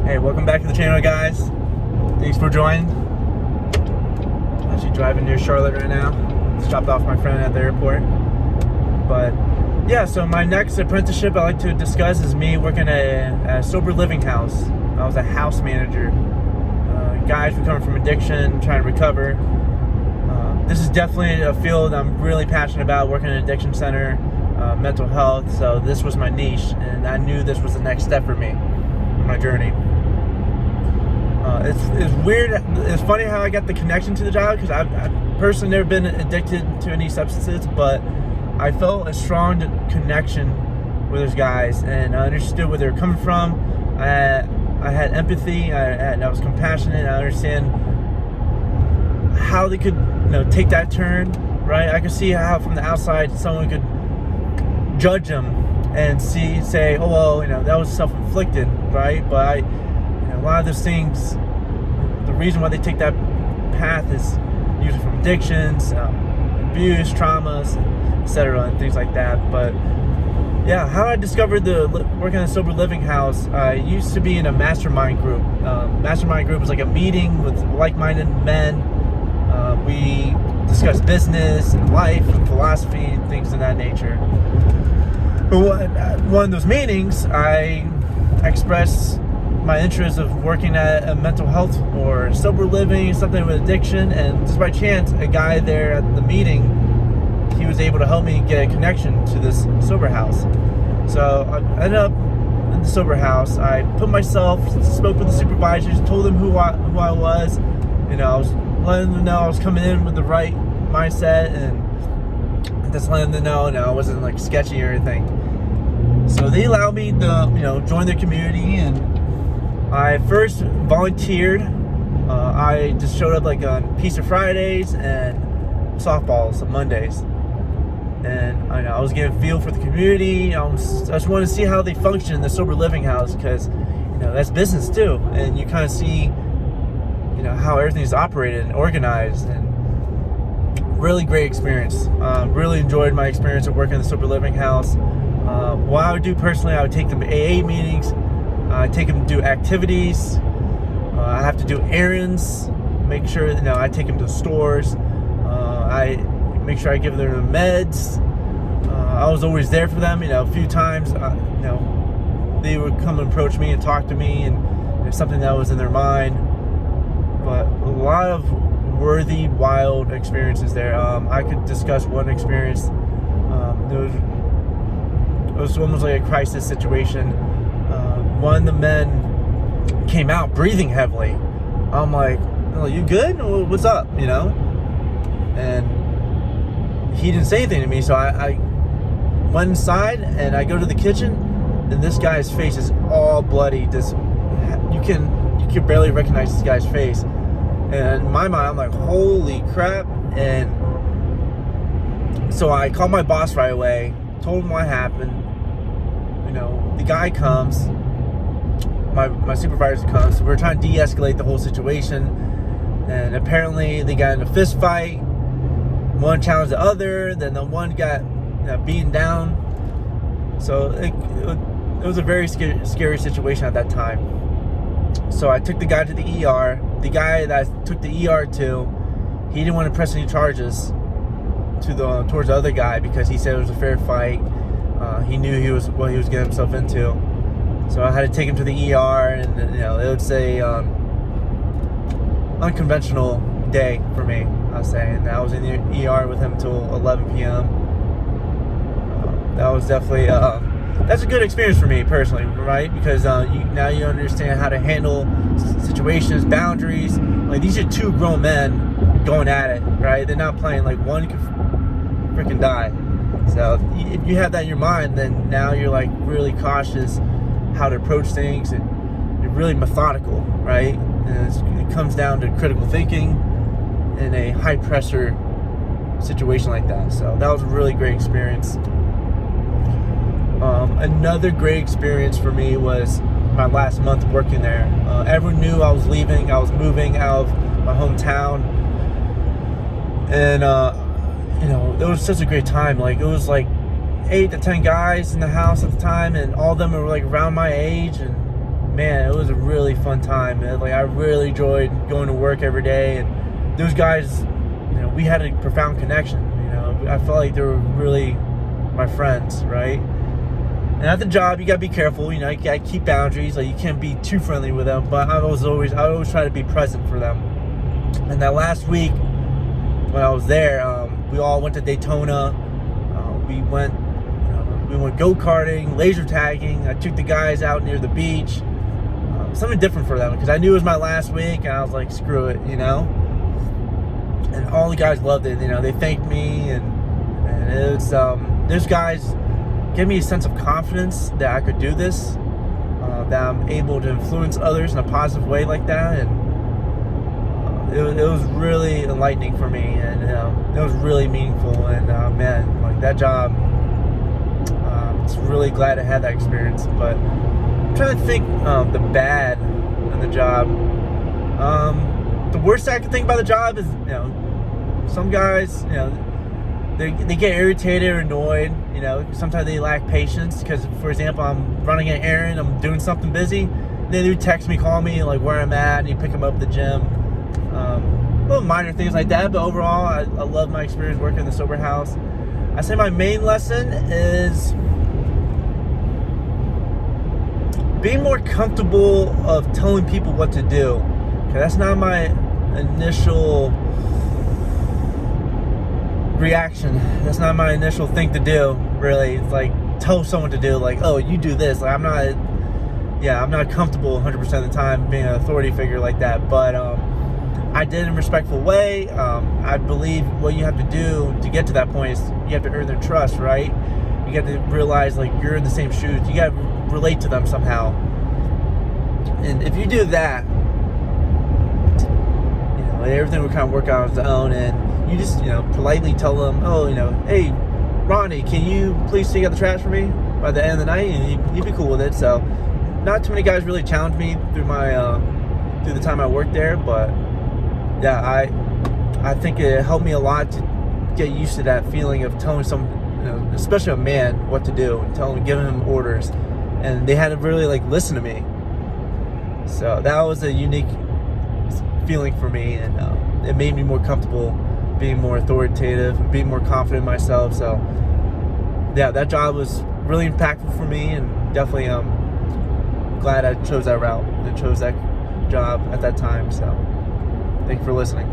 Hey, welcome back to the channel, guys. Thanks for joining. Actually driving near Charlotte right now. Just dropped off my friend at the airport. But yeah, so my next apprenticeship I like to discuss is me working at a sober living house. I was a house manager. Guys recovering from addiction, trying to recover. This is definitely a field I'm really passionate about, working in an addiction center, mental health. So this was my niche, and I knew this was the next step for me on my journey. It's weird. It's funny how I got the connection to the job, because I've personally never been addicted to any substances, but I felt a strong connection with those guys, and I understood where they were coming from. I had empathy. I was compassionate. I understand how they could, take that turn, right? I could see how from the outside someone could judge them and say, oh well, that was self-inflicted, right? But a lot of those things, the reason why they take that path is usually from addictions, abuse, traumas, etc., and things like that. But yeah, how I discovered working in a sober living house, I used to be in a mastermind group. Mastermind group was like a meeting with like-minded men. We discussed business and life and philosophy and things of that nature. But one of those meetings, I expressed my interest of working at a mental health or sober living, something with addiction, and just by chance, a guy there at the meeting, he was able to help me get a connection to this sober house. So I ended up in the sober house. I spoke with the supervisors, told them who I was. I was letting them know I was coming in with the right mindset, and just letting them know, I wasn't like sketchy or anything. So they allowed me to, join their community, and I first volunteered. I just showed up like on Pizza Fridays and softballs on Mondays. And I was getting a feel for the community. I just wanted to see how they function in the sober living house, because that's business too, and you kind of see how everything's operated and organized. And really great experience. Really enjoyed my experience of working in the sober living house. What I would do personally, I would take them to AA meetings. Take them to do activities. I have to do errands. Make sure I take them to the stores. I make sure I give them the meds. I was always there for them. A few times, they would come and approach me and talk to me, and there's something that was in their mind. But a lot of worthy, wild experiences there. I could discuss one experience. It was almost like a crisis situation. One of the men came out breathing heavily. I'm like, oh, you good? What's up? And he didn't say anything to me, so I went inside, and I go to the kitchen, and this guy's face is all bloody. You can barely recognize this guy's face. And in my mind, I'm like, holy crap. And so I called my boss right away, told him what happened. The guy comes, my supervisor comes. So we're trying to de-escalate the whole situation, and apparently they got in a fist fight. One challenged the other, then the one got beaten down. So it was a very scary situation at that time. So I took the guy to the ER. The guy that I took the ER to, he didn't want to press any charges towards the other guy, because he said it was a fair fight. He knew what he was getting himself into. So I had to take him to the ER, and it would say unconventional day for me, I'll say. And I was in the ER with him until 11 p.m. That was definitely that's a good experience for me personally, right? Because now you understand how to handle situations, boundaries. Like, these are two grown men going at it, right? They're not playing. Like, one could freaking die. So if you have that in your mind, then now you're like really cautious how to approach things, and you're really methodical, right? And it comes down to critical thinking in a high pressure situation like that. So that was a really great experience. Another great experience for me was my last month working there. Everyone knew I was leaving. I was moving out of my hometown, and it was such a great time. Like, it was like 8 to 10 guys in the house at the time, and all of them were like around my age, and man, it was a really fun time. Like, I really enjoyed going to work every day, and those guys, we had a profound connection. I felt like they were really my friends, right? And at the job, you gotta be careful. You gotta keep boundaries. Like, you can't be too friendly with them. But I always try to be present for them. And that last week, when I was there, we all went to Daytona. We went go-karting, laser tagging. I took the guys out near the beach. Something different for them, because I knew it was my last week, and I was like, screw it, And all the guys loved it. They thanked me, and it was those guys gave me a sense of confidence that I could do this, that I'm able to influence others in a positive way like that, and it was really enlightening for me, and it was really meaningful. And man, like, that job, it's really glad I had that experience. But I'm trying to think of the bad in the job. The worst I can think about the job is, some guys, they get irritated or annoyed. Sometimes they lack patience, because, for example, I'm running an errand, I'm doing something busy, and they do text me, call me, like, where I'm at, and you pick them up at the gym. Little minor things like that, but overall, I love my experience working in the sober house. I say my main lesson is being more comfortable of telling people what to do. Okay, that's not my initial reaction. That's not my initial thing to do, really. It's like, tell someone to do, like, oh, you do this. Like, I'm not comfortable 100% of the time being an authority figure like that, but I did it in a respectful way. I believe what you have to do to get to that point is you have to earn their trust, right? You got to realize, like, you're in the same shoes. You got to relate to them somehow. And if you do that, everything will kind of work out on its own, and you just, politely tell them, oh, hey, Ronnie, can you please take out the trash for me by the end of the night? And you'd be cool with it. So not too many guys really challenged me through the time I worked there, but yeah, I think it helped me a lot to get used to that feeling of telling especially a man, what to do, and giving him orders, and they had to really, like, listen to me. So that was a unique feeling for me, and it made me more comfortable being more authoritative and being more confident in myself. So yeah, that job was really impactful for me, and definitely glad I chose that route and chose that job at that time. So thank you for listening.